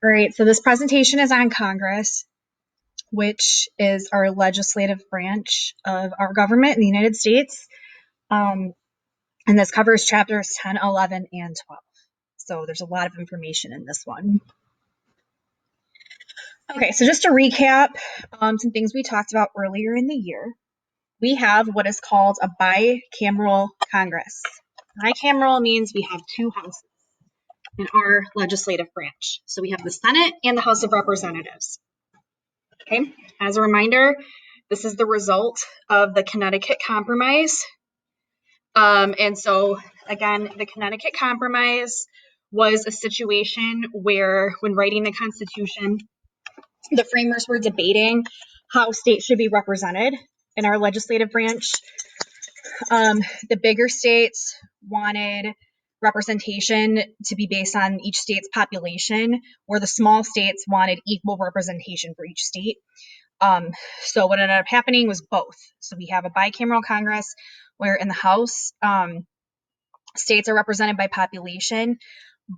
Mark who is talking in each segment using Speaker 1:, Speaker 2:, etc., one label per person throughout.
Speaker 1: All right, so this presentation is on Congress, which is our legislative branch of our government in the United States. And this covers chapters 10, 11, and 12. So there's a lot of information in this one. Okay, so just to recap some things we talked about earlier in the year, we have what is called a bicameral Congress. Bicameral means we have two houses in our legislative branch. So we have the Senate and the House of Representatives. Okay, as a reminder, this is the result of the Connecticut Compromise. And so, again, the Connecticut Compromise was a situation where, when writing the Constitution, the framers were debating how states should be represented in our legislative branch. The bigger states wanted representation to be based on each state's population, where the small states wanted equal representation for each state. So what ended up happening was both. So we have a bicameral Congress where in the House, states are represented by population,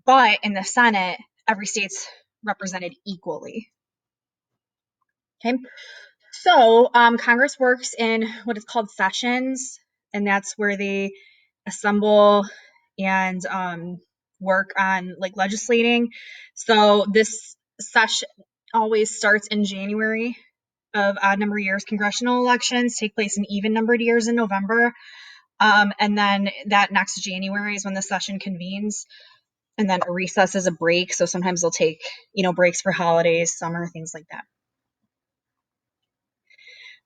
Speaker 1: but in the Senate, every state's represented equally. Okay. So Congress works in what is called sessions, and that's where they assemble and work on like legislating. So this session always starts in January of odd number years. Congressional elections take place in even numbered years in November. And then that next January is when the session convenes. And then a recess is a break. So sometimes they'll take, breaks for holidays, summer, things like that.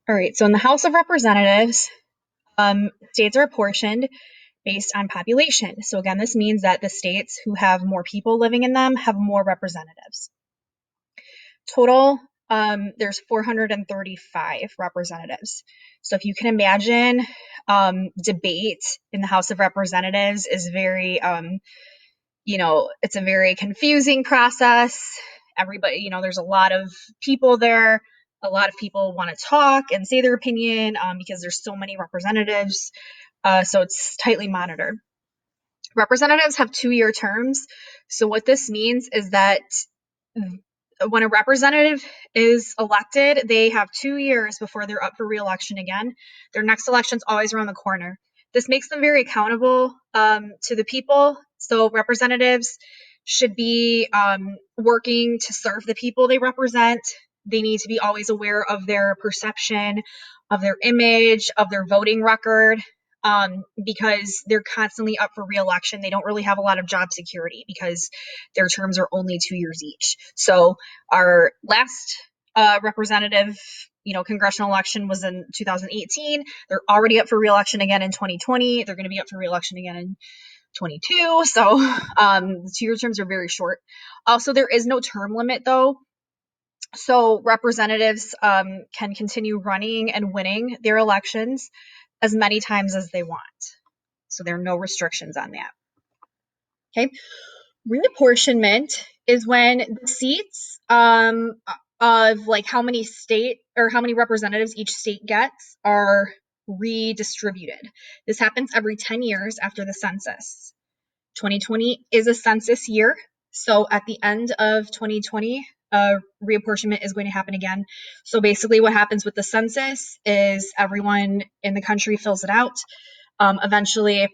Speaker 1: All right. So in the House of Representatives, states are apportioned based on population. So again, this means that the states who have more people living in them have more representatives. Total, there's 435 representatives. So if you can imagine, debate in the House of Representatives is very, it's a very confusing process. Everybody, there's a lot of people there. A lot of people want to talk and say their opinion because there's so many representatives. So it's tightly monitored. Representatives have 2-year terms. So what this means is that when a representative is elected, they have 2 years before they're up for re-election again. Their next election's always around the corner. This makes them very accountable to the people. So representatives should be working to serve the people they represent. They need to be always aware of their perception, of their image, of their voting record, because they're constantly up for re-election. They don't really have a lot of job security because their terms are only 2 years each. So our last representative, congressional election was in 2018. They're already up for re-election again in 2020. They're going to be up for re-election again in 22. So the 2-year terms are very short. Also, there is no term limit though. So representatives can continue running and winning their elections as many times as they want. So there are no restrictions on that. Okay. Reapportionment is when the seats of like how many representatives each state gets are redistributed. This happens every 10 years after the census. 2020 is a census year. So at the end of 2020, reapportionment is going to happen again. So basically what happens with the census is everyone in the country fills it out. Eventually,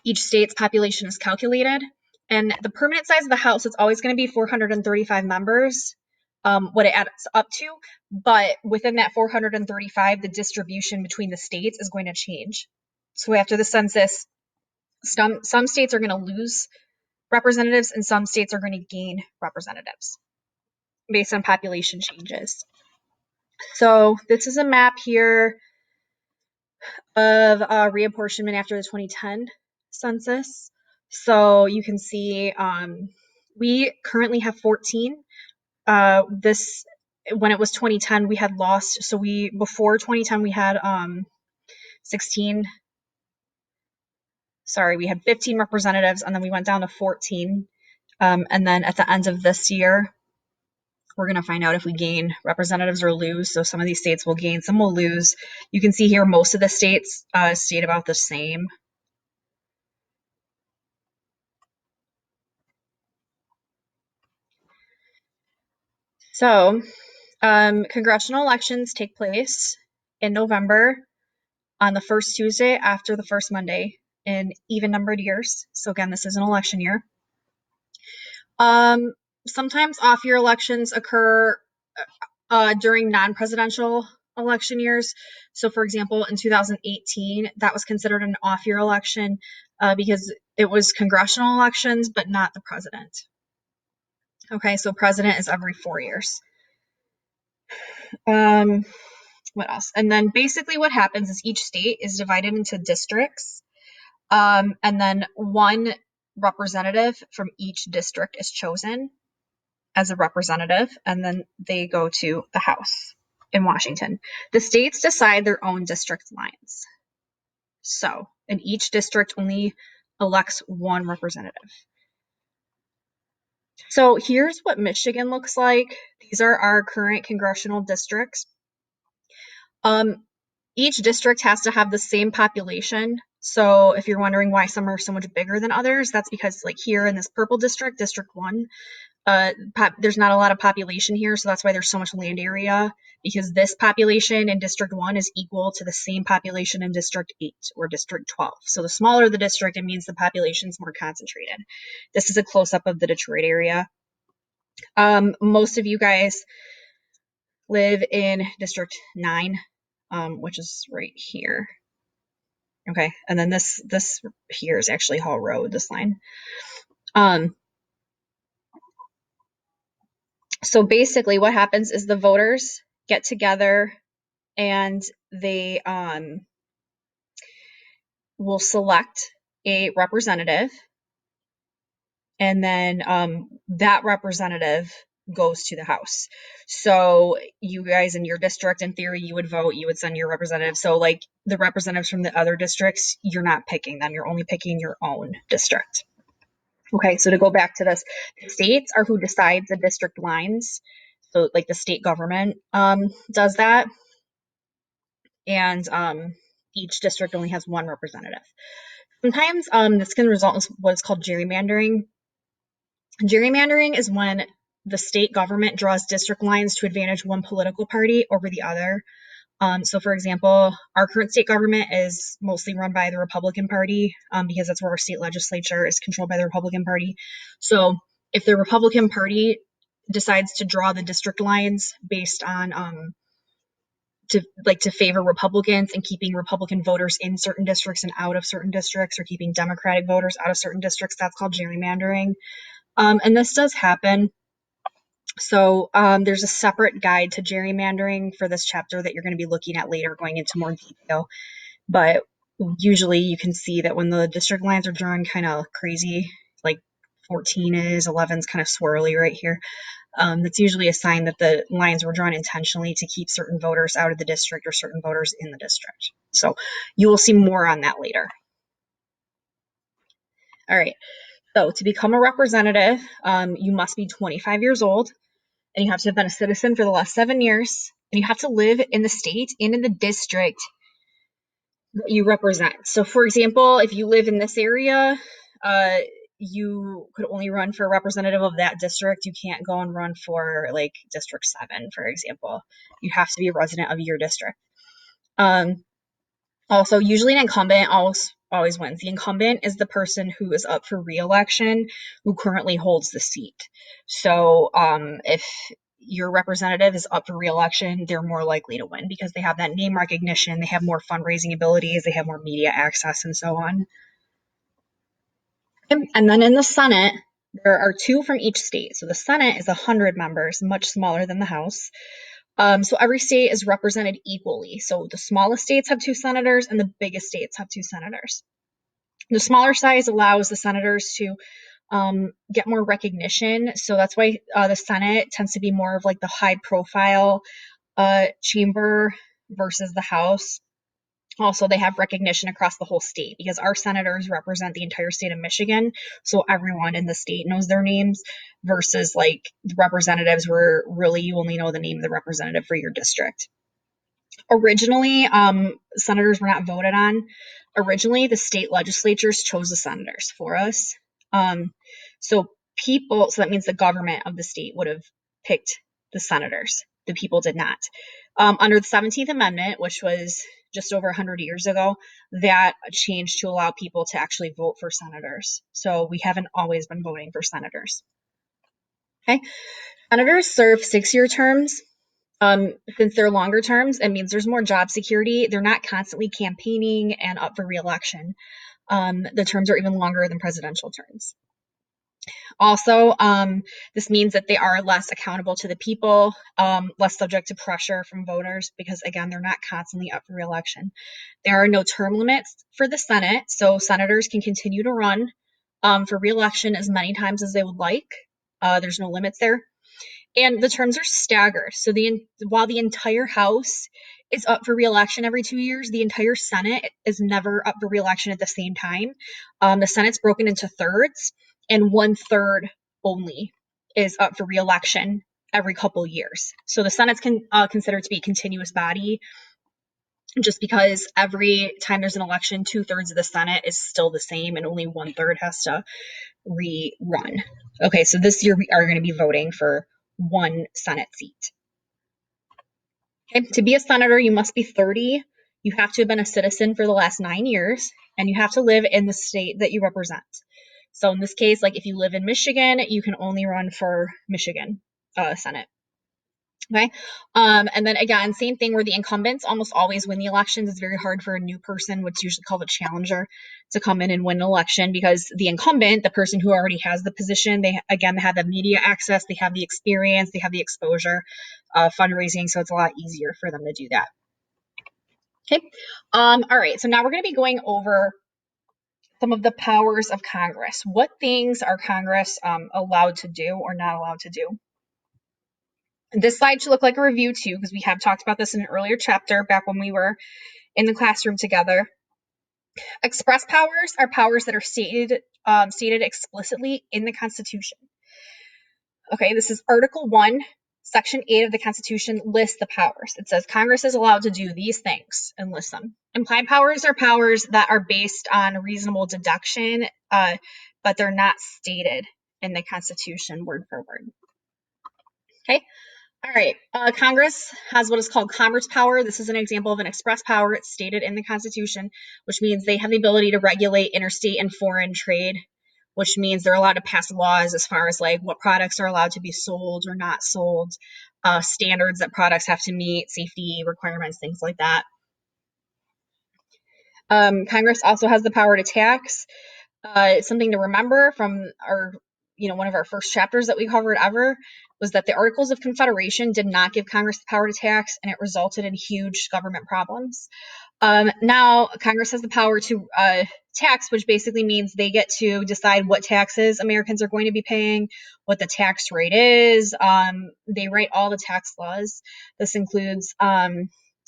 Speaker 1: each state's population is calculated. And the permanent size of the House is always going to be 435 members, what it adds up to. But within that 435, the distribution between the states is going to change. So after the census, some states are going to lose representatives and some states are going to gain representatives based on population changes. So this is a map here of reapportionment after the 2010 census. So you can see we currently have 14. When it was 2010, we had lost. So before 2010 we had 16. Sorry, we had 15 representatives, and then we went down to 14. And then at the end of this year, we're going to find out if we gain representatives or lose. So some of these states will gain, some will lose. You can see here most of the states stayed about the same. So, congressional elections take place in November on the first Tuesday after the first Monday in even numbered years. So again, this is an election year. Sometimes off-year elections occur during non-presidential election years. So for example, in 2018, that was considered an off-year election because it was congressional elections, but not the president. Okay, so president is every 4 years. What else? And then basically what happens is each state is divided into districts, and then one representative from each district is chosen as a representative, and then they go to the House in Washington. The states decide their own district lines. So, and each district only elects one representative. So here's what Michigan looks like. These are our current congressional districts. Each district has to have the same population. So if you're wondering why some are so much bigger than others, that's because like here in this purple district, District 1, there's not a lot of population here, so that's why there's so much land area, because this population in District 1 is equal to the same population in District 8 or District 12. So the smaller the district, it means the population is more concentrated. This is a close-up of the Detroit area. Most of you guys live in District 9, which is right here. Okay, and then this here is actually Hall Road, this line. So basically what happens is the voters get together and they will select a representative, and then that representative goes to the House. So you guys in your district, in theory, you would vote, you would send your representative. So like the representatives from the other districts, you're not picking them, you're only picking your own district. Okay, so to go back to this, the states are who decides the district lines. So like the state government does that, and each district only has one representative. Sometimes this can result in what is called gerrymandering. Gerrymandering is when the state government draws district lines to advantage one political party over the other. So for example, our current state government is mostly run by the Republican Party because that's where our state legislature is controlled by the Republican Party. So if the Republican Party decides to draw the district lines based on to favor Republicans and keeping Republican voters in certain districts and out of certain districts, or keeping Democratic voters out of certain districts, that's called gerrymandering. And this does happen. So there's a separate guide to gerrymandering for this chapter that you're going to be looking at later, going into more detail. But usually you can see that when the district lines are drawn kind of crazy, like 14 is, 11's kind of swirly right here, that's usually a sign that the lines were drawn intentionally to keep certain voters out of the district or certain voters in the district. So you will see more on that later. All right. So to become a representative, you must be 25 years old, and you have to have been a citizen for the last 7 years, and you have to live in the state and in the district that you represent. So for example, if you live in this area, you could only run for a representative of that district. You can't go and run for like District 7, for example. You have to be a resident of your district. Also, usually an incumbent always wins. The incumbent is the person who is up for re-election, who currently holds the seat. So if your representative is up for re-election, they're more likely to win because they have that name recognition, they have more fundraising abilities, they have more media access, and so on. And then in the Senate, there are 2 from each state. So the Senate is 100 members, much smaller than the House. So every state is represented equally. So the smallest states have 2 senators and the biggest states have 2 senators. The smaller size allows the senators to get more recognition. So that's why the Senate tends to be more of like the high profile chamber versus the House. Also, they have recognition across the whole state because our senators represent the entire state of Michigan. So everyone in the state knows their names versus like the representatives where really you only know the name of the representative for your district. Originally, senators were not voted on. Originally, the state legislatures chose the senators for us. So that means the government of the state would have picked the senators. The people did not. Under the 17th Amendment, which was just over 100 years ago, that changed to allow people to actually vote for senators. So we haven't always been voting for senators. Okay. Senators serve 6-year terms. Since they're longer terms, it means there's more job security. They're not constantly campaigning and up for re-election. The terms are even longer than presidential terms. Also, this means that they are less accountable to the people, less subject to pressure from voters because, again, they're not constantly up for re-election. There are no term limits for the Senate, so senators can continue to run for re-election as many times as they would like. There's no limits there. And the terms are staggered. So while the entire House is up for re-election every 2 years, the entire Senate is never up for re-election at the same time. The Senate's broken into thirds, and 1/3 only is up for re-election every couple years. So the Senate's considered to be a continuous body just because every time there's an election, 2/3 of the Senate is still the same and only 1/3 has to rerun. Okay, so this year we are going to be voting for 1 Senate seat. Okay, to be a senator, you must be 30. You have to have been a citizen for the last 9 years, and you have to live in the state that you represent. So in this case, like if you live in Michigan, you can only run for Michigan Senate. Okay. And then again, same thing where the incumbents almost always win the elections. It's very hard for a new person, what's usually called a challenger, to come in and win an election because the incumbent, the person who already has the position, they have the media access, they have the experience, they have the exposure, fundraising, so it's a lot easier for them to do that. Okay. All right. So now we're going to be going over some of the powers of Congress. What things are Congress allowed to do or not allowed to do? This slide should look like a review too, because we have talked about this in an earlier chapter back when we were in the classroom together. Express powers are powers that are stated explicitly in the Constitution. Okay, this is Article 1, Section 8 of the Constitution lists the powers. It says Congress is allowed to do these things and lists them. Implied powers are powers that are based on reasonable deduction, but they're not stated in the Constitution word for word. Okay. All right. Congress has what is called commerce power. This is an example of an express power. It's stated in the Constitution, which means they have the ability to regulate interstate and foreign trade, which means they're allowed to pass laws as far as like what products are allowed to be sold or not sold, standards that products have to meet, safety requirements, things like that. Congress also has the power to tax. Something to remember from our, one of our first chapters that we covered ever was that the Articles of Confederation did not give Congress the power to tax, and it resulted in huge government problems. Now Congress has the power to tax, which basically means they get to decide what taxes Americans are going to be paying, what the tax rate is. They write all the tax laws. This includes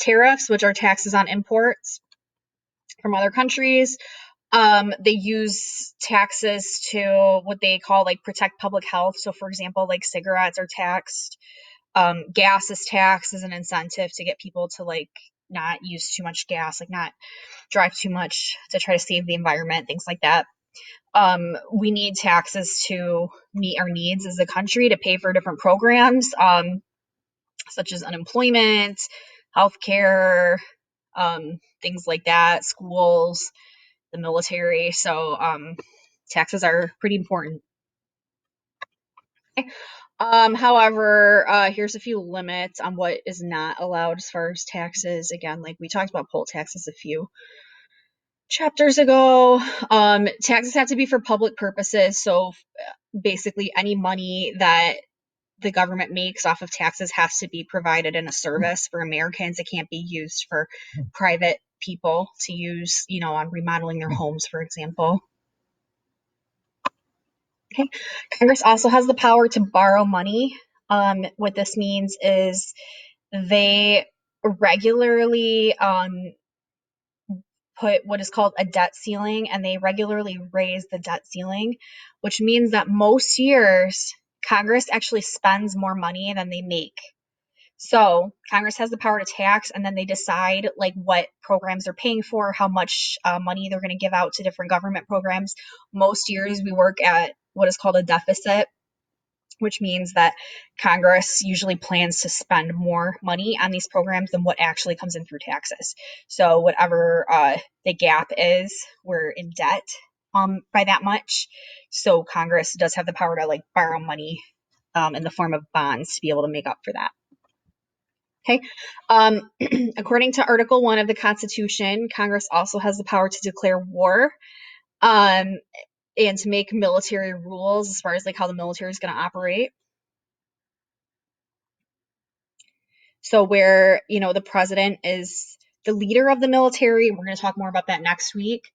Speaker 1: tariffs, which are taxes on imports from other countries. They use taxes to what they call like protect public health. So for example, like cigarettes are taxed. Gas is taxed as an incentive to get people to like not use too much gas, like not drive too much to try to save the environment, things like that. We need taxes to meet our needs as a country to pay for different programs, such as unemployment, healthcare, things like that, schools, the military. So taxes are pretty important. Okay. However, here's a few limits on what is not allowed as far as taxes. Again, like we talked about poll taxes a few chapters ago. Taxes have to be for public purposes. So basically any money that the government makes off of taxes has to be provided in a service for Americans. It can't be used for private people to use, on remodeling their homes, for example. Okay. Congress also has the power to borrow money. What this means is they regularly put what is called a debt ceiling, and they regularly raise the debt ceiling, which means that most years Congress actually spends more money than they make. So Congress has the power to tax, and then they decide like what programs they're paying for, how much money they're going to give out to different government programs. Most years we work at what is called a deficit. which means that Congress usually plans to spend more money on these programs than what actually comes in through taxes. So whatever the gap is, we're in debt by that much. So Congress does have the power to like borrow money in the form of bonds to be able to make up for that. Okay. According to Article 1 of the Constitution, Congress also has the power to declare war and to make military rules as far as like how the military is going to operate. So where, the president is the leader of the military, we're going to talk more about that next week.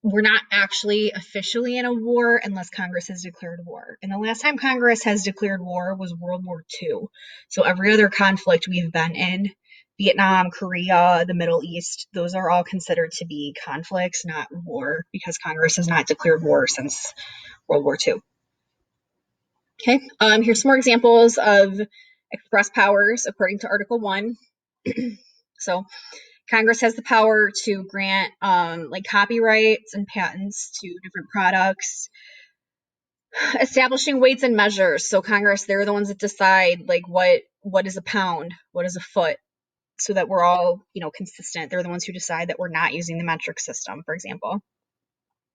Speaker 1: We're not actually officially in a war unless Congress has declared war. And the last time Congress has declared war was World War II. So every other conflict we've been in, Vietnam, Korea, the Middle East, those are all considered to be conflicts, not war, because Congress has not declared war since World War II. Okay, here's some more examples of express powers according to Article 1. So Congress has the power to grant like copyrights and patents to different products, establishing weights and measures. So Congress, they're the ones that decide like what is a pound, what is a foot, so that we're all consistent. They're the ones who decide that we're not using the metric system, for example.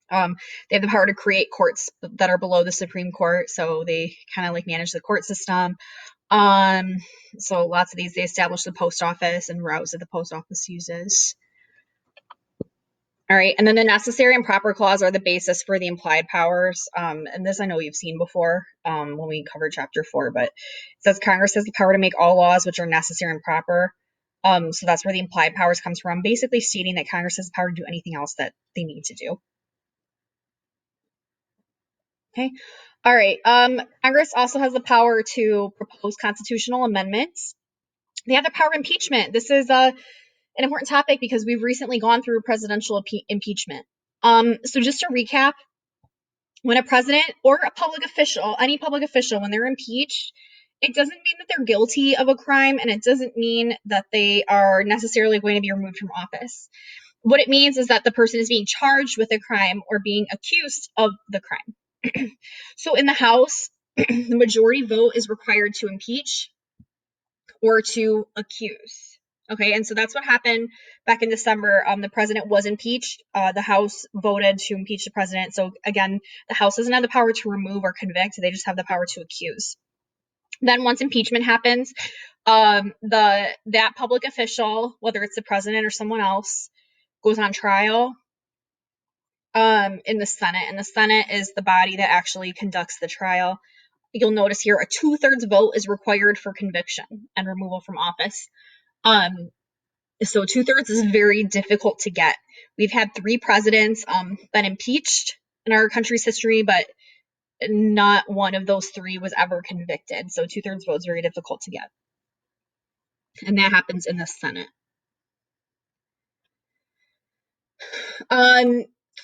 Speaker 1: They have the power to create courts that are below the Supreme Court, so they kind of like manage the court system. So lots of these, they establish the post office and routes that the post office uses. All right, and then the necessary and proper clause are the basis for the implied powers. And this I know you've seen before when we covered chapter 4, but it says Congress has the power to make all laws which are necessary and proper. So that's where the implied powers comes from, basically stating that Congress has the power to do anything else that they need to do. Okay. All right. Congress also has the power to propose constitutional amendments. They have the power of impeachment. This is an important topic because we've recently gone through presidential impeachment. So just to recap, when a president or a public official, any public official, when they're impeached, it doesn't mean that they're guilty of a crime, and it doesn't mean that they are necessarily going to be removed from office. What it means is that the person is being charged with a crime or being accused of the crime. So in the House, the majority vote is required to impeach or to accuse. Okay, and so that's what happened back in December. The president was impeached. The House voted to impeach the president. So again, the House doesn't have the power to remove or convict. They just have the power to accuse. Then once impeachment happens, that public official, whether it's the president or someone else, goes on trial in the Senate. And the Senate is the body that actually conducts the trial. You'll notice here a 2/3 vote is required for conviction and removal from office. So 2/3 is very difficult to get. We've had 3 presidents been impeached in our country's history, but not one of those 3 was ever convicted. So 2/3 vote is very difficult to get. And that happens in the Senate.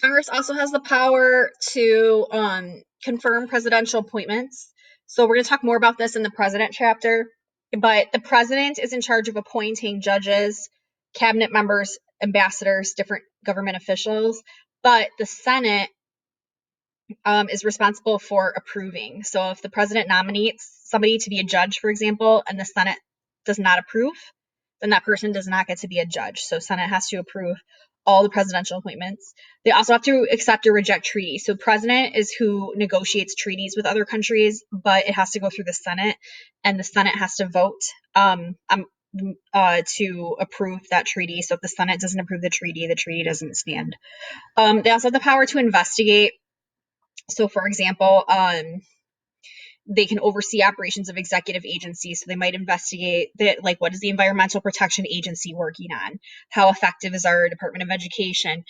Speaker 1: Congress also has the power to confirm presidential appointments. So we're going to talk more about this in the president chapter. But the president is in charge of appointing judges, cabinet members, ambassadors, different government officials. But the Senate is responsible for approving. So if the president nominates somebody to be a judge, for example, and the Senate does not approve, then that person does not get to be a judge. So Senate has to approve all the presidential appointments. They also have to accept or reject treaties. So president is who negotiates treaties with other countries, but it has to go through the Senate, and the Senate has to vote to approve that treaty. So if the Senate doesn't approve the treaty doesn't stand. They also have the power to investigate. So for example, they can oversee operations of executive agencies. So they might investigate that, like, what is the Environmental Protection Agency working on? How effective is our Department of Education?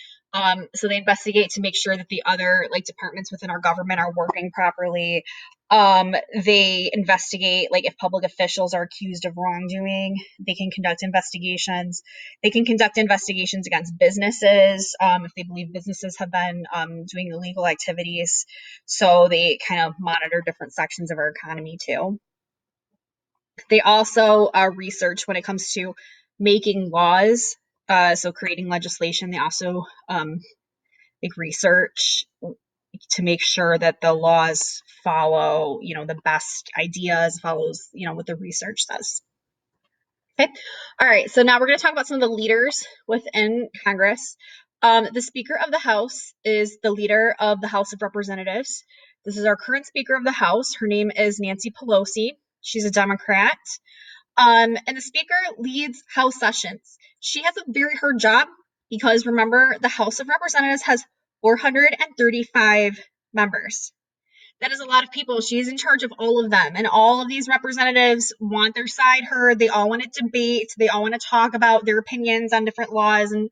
Speaker 1: So they investigate to make sure that the other departments within our government are working properly. They investigate, like, if public officials are accused of wrongdoing, they can conduct investigations. They can conduct investigations against businesses if they believe businesses have been doing illegal activities. So they kind of monitor different sections of our economy too. They also research when it comes to making laws, so creating legislation. They also research, to make sure that the laws follow, the best ideas, follows, what the research says. Okay. All right. So now we're going to talk about some of the leaders within Congress. The Speaker of the House is the leader of the House of Representatives. This is our current Speaker of the House. Her name is Nancy Pelosi. She's a Democrat. And the Speaker leads House sessions. She has a very hard job because remember, the House of Representatives has 435 members. That is a lot of people. She's in charge of all of them. And all of these representatives want their side heard. They all want to debate. They all want to talk about their opinions on different laws and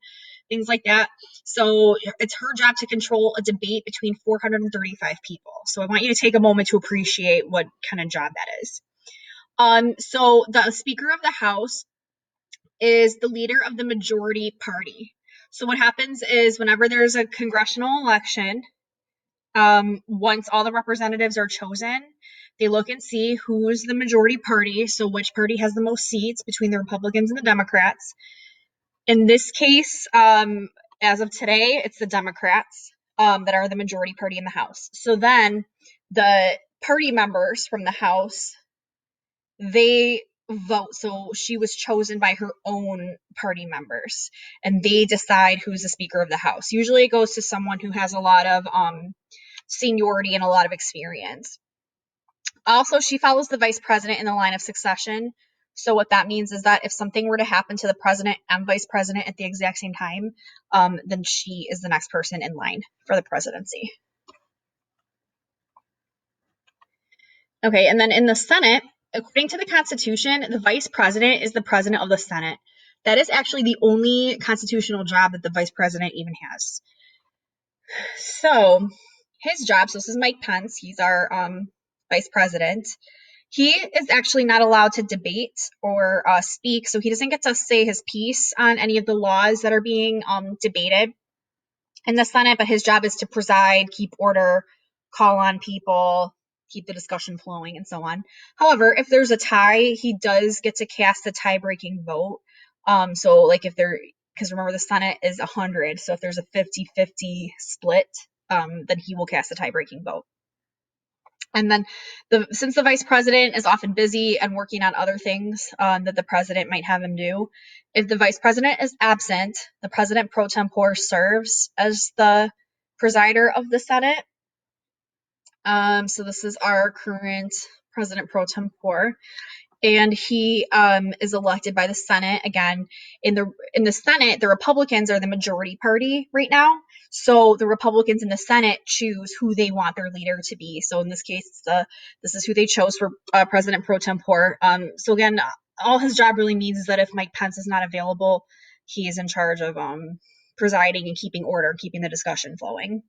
Speaker 1: things like that. So it's her job to control a debate between 435 people. So I want you to take a moment to appreciate what kind of job that is. So the Speaker of the House is the leader of the majority party. So what happens is whenever there's a congressional election, once all the representatives are chosen, they look and see who's the majority party, so which party has the most seats between the Republicans and the Democrats. In this case, as of today, it's the Democrats that are the majority party in the House. So then the party members from the House, they vote. So she was chosen by her own party members, and they decide who's the Speaker of the House. Usually it goes to someone who has a lot of seniority and a lot of experience. Also, she follows the vice president in the line of succession. So what that means is that if something were to happen to the president and vice president at the exact same time, then she is the next person in line for the presidency. Okay, and then in the Senate, according to the Constitution, the vice president is the president of the Senate. That is actually the only constitutional job that the vice president even has. So his job, so this is Mike Pence, he's our vice president. He is actually not allowed to debate or speak, so he doesn't get to say his piece on any of the laws that are being debated in the Senate, but his job is to preside, keep order, call on people, keep the discussion flowing, and so on. However, if there's a tie, he does get to cast a tie-breaking vote. So like if there, because remember the Senate is 100, so if there's a 50-50 split, then he will cast a tie-breaking vote. And then since the vice president is often busy and working on other things that the president might have him do, if the vice president is absent, the president pro tempore serves as the presider of the Senate. So this is our current president pro tempore. And he is elected by the Senate. Again, in the Senate, the Republicans are the majority party right now. So the Republicans in the Senate choose who they want their leader to be. So in this case, this is who they chose for President pro tempore. So again, all his job really means is that if Mike Pence is not available, he is in charge of presiding and keeping order, keeping the discussion flowing.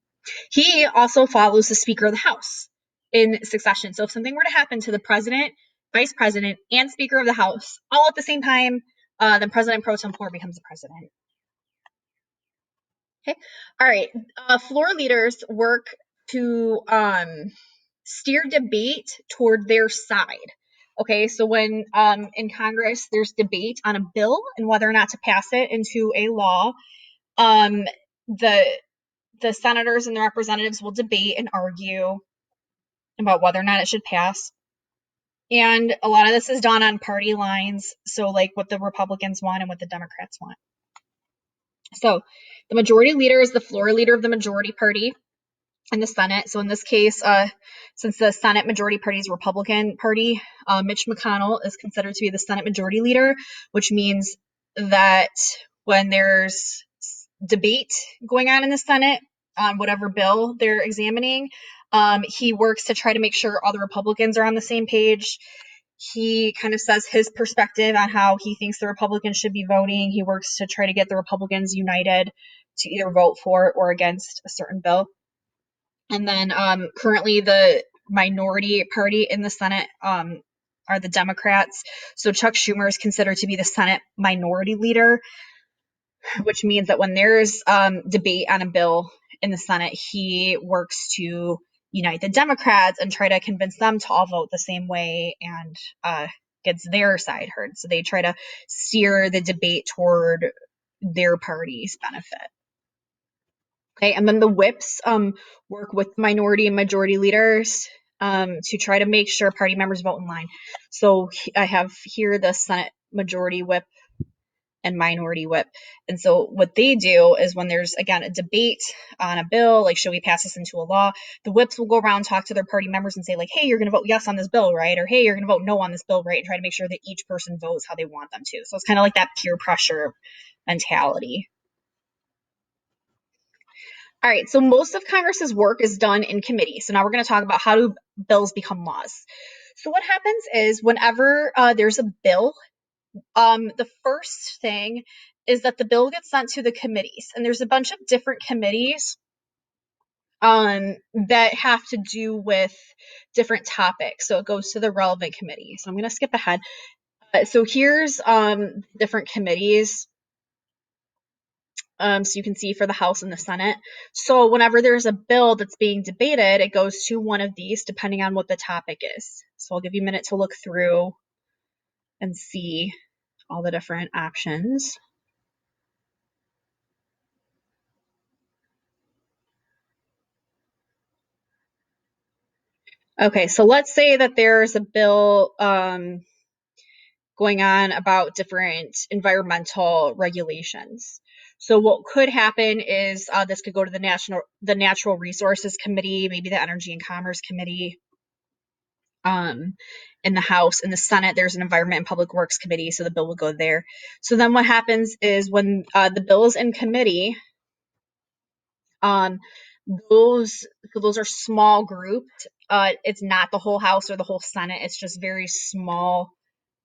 Speaker 1: He also follows the Speaker of the House in succession. So if something were to happen to the president, vice president, and Speaker of the House all at the same time, then President pro tempore becomes the president. Okay. All right. Floor leaders work to steer debate toward their side. Okay. So when in Congress there's debate on a bill and whether or not to pass it into a law, the senators and the representatives will debate and argue about whether or not it should pass. And a lot of this is done on party lines, so like what the Republicans want and what the Democrats want. So the majority leader is the floor leader of the majority party in the Senate. So in this case, since the Senate majority party is Republican Party, Mitch McConnell is considered to be the Senate majority leader, which means that when there's debate going on in the Senate on whatever bill they're examining, he works to try to make sure all the Republicans are on the same page. He kind of says his perspective on how he thinks the Republicans should be voting. He works to try to get the Republicans united to either vote for or against a certain bill. And then currently the minority party in the Senate are the Democrats. So Chuck Schumer is considered to be the Senate minority leader, which means that when there's debate on a bill in the Senate, he works to unite the Democrats and try to convince them to all vote the same way and gets their side heard. So they try to steer the debate toward their party's benefit. Okay, and then the whips work with minority and majority leaders to try to make sure party members vote in line. So I have here the Senate majority whip and minority whip. And so what they do is when there's, again, a debate on a bill, like should we pass this into a law, the whips will go around, talk to their party members and say like, hey, you're going to vote yes on this bill, right? Or hey, you're going to vote no on this bill, right? And try to make sure that each person votes how they want them to. So it's kind of like that peer pressure mentality. All right, so most of Congress's work is done in committee. So now we're going to talk about how do bills become laws. So what happens is whenever there's a bill, the first thing is that the bill gets sent to the committees, and there's a bunch of different committees that have to do with different topics. So it goes to the relevant committee. So I'm going to skip ahead. So here's different committees. So you can see for the House and the Senate. So whenever there's a bill that's being debated, it goes to one of these depending on what the topic is. So I'll give you a minute to look through and see all the different options. Okay, so let's say that there's a bill going on about different environmental regulations. So what could happen is this could go to the Natural Resources Committee, maybe the Energy and Commerce Committee. In the House. In the Senate, there's an Environment and Public Works Committee, so the bill will go there. So then what happens is when the bill is in committee, those are small grouped. It's not the whole House or the whole Senate. It's just very small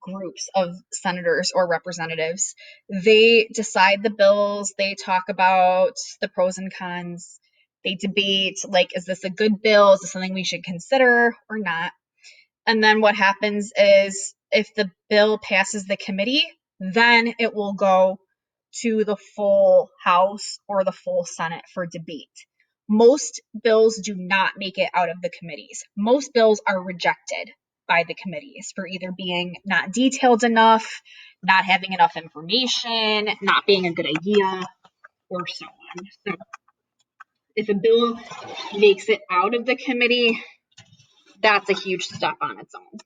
Speaker 1: groups of senators or representatives. They decide the bills. They talk about the pros and cons. They debate, like, is this a good bill? Is this something we should consider or not? And then what happens is if the bill passes the committee, then it will go to the full House or the full Senate for debate. Most bills do not make it out of the committees. Most bills are rejected by the committees for either being not detailed enough, not having enough information, not being a good idea, or so on. So if a bill makes it out of the committee, that's a huge step on its own.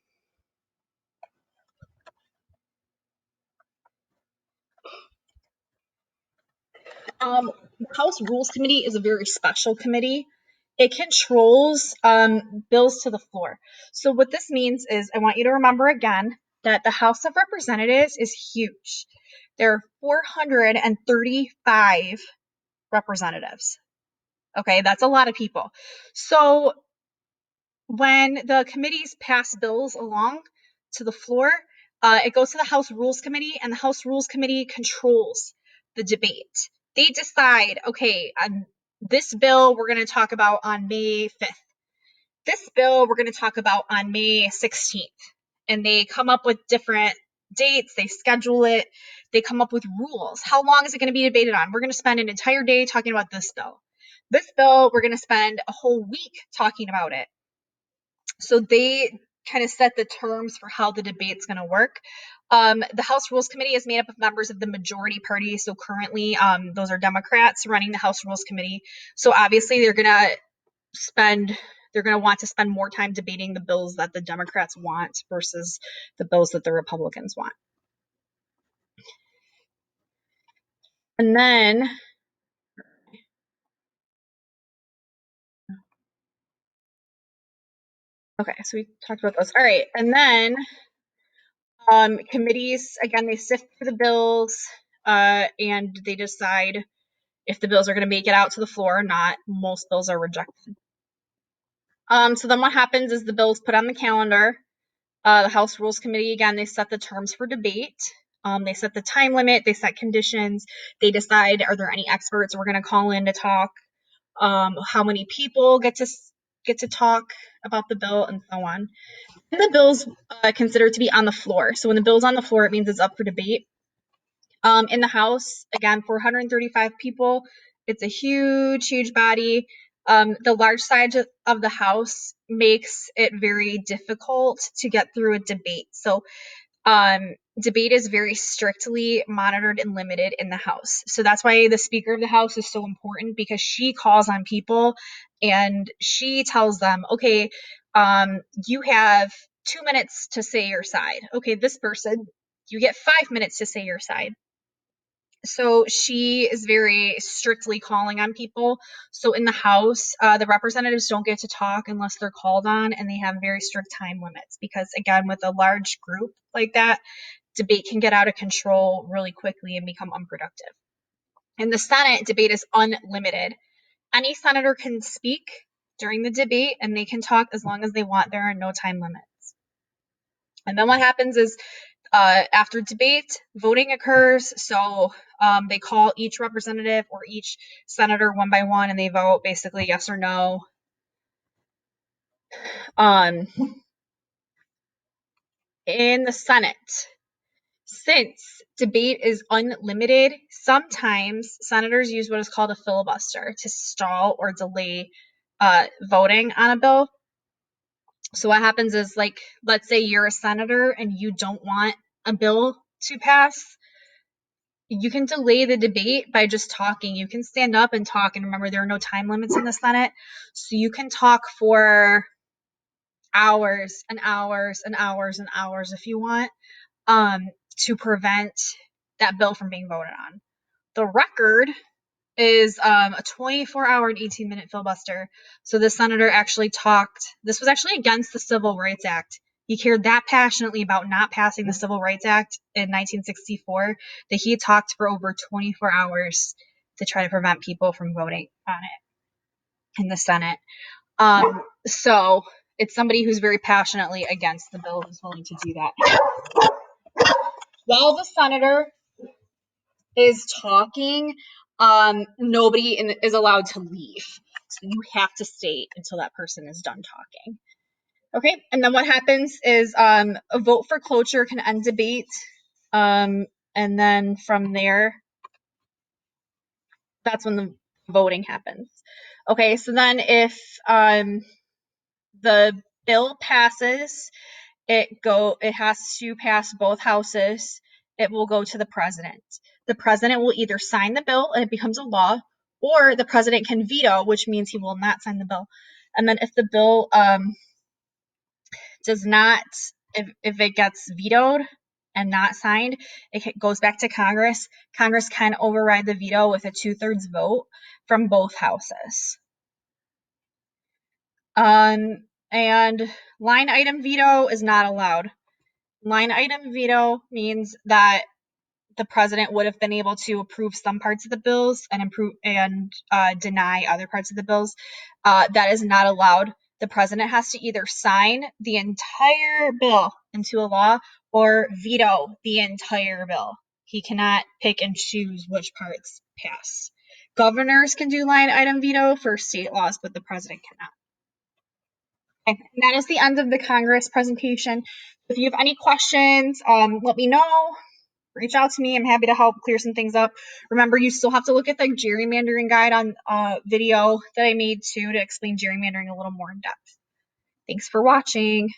Speaker 1: House Rules Committee is a very special committee. It controls bills to the floor. So what this means is I want you to remember again that the House of Representatives is huge. There are 435 representatives. Okay, that's a lot of people. So when the committees pass bills along to the floor, it goes to the House Rules Committee, and the House Rules Committee controls the debate. They decide, okay, this bill we're going to talk about on May 5th. This bill we're going to talk about on May 16th. And they come up with different dates, they schedule it, they come up with rules. How long is it going to be debated on? We're going to spend an entire day talking about this bill. This bill, we're going to spend a whole week talking about it. So they kind of set the terms for how the debate's going to work. The House Rules Committee is made up of members of the majority party. So currently, those are Democrats running the House Rules Committee. So obviously, they're going to want to spend more time debating the bills that the Democrats want versus the bills that the Republicans want. And then, okay, so we talked about those. All right, and then committees, again, they sift through the bills and they decide if the bills are going to make it out to the floor or not. Most bills are rejected. So then what happens is the bill's put on the calendar. The House Rules Committee, again, they set the terms for debate. They set the time limit. They set conditions. They decide, are there any experts we're going to call in to talk? How many people get to talk about the bill, and so on. And the bill's considered to be on the floor. So when the bill's on the floor, it means it's up for debate. In the House, again, 435 people. It's a huge, huge body. The large size of the House makes it very difficult to get through a debate. So Debate is very strictly monitored and limited in the House. So that's why the Speaker of the House is so important, because she calls on people and she tells them, okay, you have 2 minutes to say your side. Okay, this person, you get 5 minutes to say your side. So she is very strictly calling on people. So in the House, the representatives don't get to talk unless they're called on, and they have very strict time limits because, again, with a large group like that, debate can get out of control really quickly and become unproductive. In the Senate, debate is unlimited. Any senator can speak during the debate, and they can talk as long as they want. There are no time limits. And then what happens is, after debate, voting occurs. So they call each representative or each senator one by one, and they vote basically yes or no. In the Senate, since debate is unlimited, sometimes senators use what is called a filibuster to stall or delay voting on a bill. So what happens is, like, let's say you're a senator and you don't want a bill to pass. You can delay the debate by just talking. You can stand up and talk. And remember, there are no time limits in the Senate. So you can talk for hours and hours and hours and hours if you want, to prevent that bill from being voted on. The record is a 24-hour and 18-minute filibuster. So the senator actually talked. This was actually against the Civil Rights Act. He cared that passionately about not passing the Civil Rights Act in 1964 that he talked for over 24 hours to try to prevent people from voting on it in the Senate. So it's somebody who's very passionately against the bill who's willing to do that. While the senator is talking, nobody is allowed to leave. So you have to stay until that person is done talking. Okay, and then what happens is a vote for cloture can end debate. And then from there, that's when the voting happens. Okay, so then if the bill passes, it has to pass both houses. It will go to the president. The president will either sign the bill and it becomes a law, or the president can veto, which means he will not sign the bill. And then if the bill does not, if it gets vetoed and not signed, it goes back to Congress. Congress can override the veto with a 2/3 vote from both houses. And line item veto is not allowed. Line item veto means that the president would have been able to approve some parts of the bills and deny other parts of the bills. That is not allowed. The president has to either sign the entire bill into a law or veto the entire bill. He cannot pick and choose which parts pass. Governors can do line item veto for state laws, but the president cannot. Okay, and that is the end of the Congress presentation. If you have any questions, let me know. Reach out to me. I'm happy to help clear some things up. Remember, you still have to look at the gerrymandering guide on video that I made too to explain gerrymandering a little more in depth. Thanks for watching.